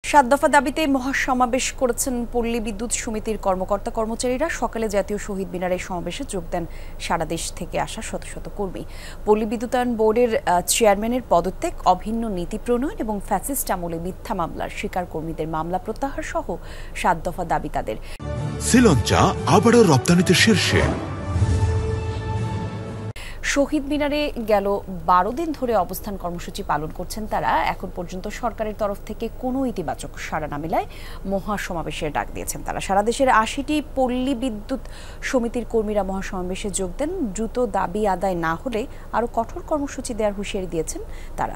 সাত দফা দাবিতে মহাসমাবেশ করেছেন পল্লী বিদ্যুৎ সমিতির কর্মকর্তা কর্মচারীরা। সকালে জাতীয় শহীদ মিনারে সমাবেশে যোগ দেন সারা দেশ থেকে আসা শত শত কর্মী। পল্লী বিদ্যুতায়ন বোর্ডের চেয়ারম্যানের পদত্যাগ, অভিন্ন নীতি প্রণয়ন এবং ফ্যাসিস্ট আমলে মিথ্যা মামলার শিকার কর্মীদের মামলা প্রত্যাহার সহ ৭ দফা দাবি তাদের। শ্রীলঙ্কা আবারও রপ্তানিতে শীর্ষে। শহীদ মিনারে গেল ১২ দিন ধরে অবস্থান কর্মসূচি পালন করছেন তারা। এখন পর্যন্ত সরকারের তরফ থেকে কোনো ইতিবাচক সাড়া না মেলায় মহাসমাবেশের ডাক দিয়েছেন তারা। সারা দেশের ৮০টি পল্লী বিদ্যুৎ সমিতির কর্মীরা মহাসমাবেশে যোগ দেন। দ্রুত দাবি আদায় না হলে আরও কঠোর কর্মসূচি দেওয়ার হুঁশিয়ারি দিয়েছেন তারা।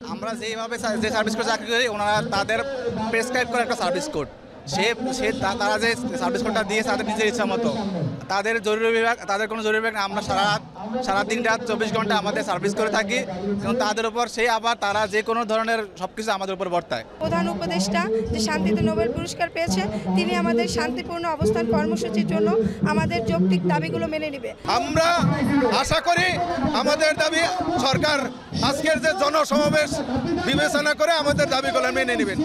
আমরা যেভাবে যে সার্ভিস কোড চাকরি করি, ওনারা তাদের প্রেসক্রাইব করা একটা সার্ভিস কোড, তারা যে সার্ভিস কোডটা দিয়েছে তাদের নিজের ইচ্ছা মতো। তাদের জরুরি বিভাগ, তাদের কোনো জরুরি বিভাগ না। আমরা সারা দিন রাত ২৪ ঘন্টা আমাদের সার্ভিস করে থাকি এবং তাদের উপর আবার তারা যে কোনো ধরনের সবকিছু আমাদের উপর বর্তায়। প্রধান উপদেষ্টা যে শান্তিতে নোবেল পুরস্কার পেয়েছে, তিনি আমাদের শান্তিপূর্ণ অবস্থান কর্মসূচির জন্য আমাদের যৌক্তিক দাবিগুলো মেনে নেবে। আমরা আশা করি আমাদের দাবি সরকার আজকের যে জনসমাবেশ বিবেচনা করে আমাদের দাবিগুলো মেনে নেবেন।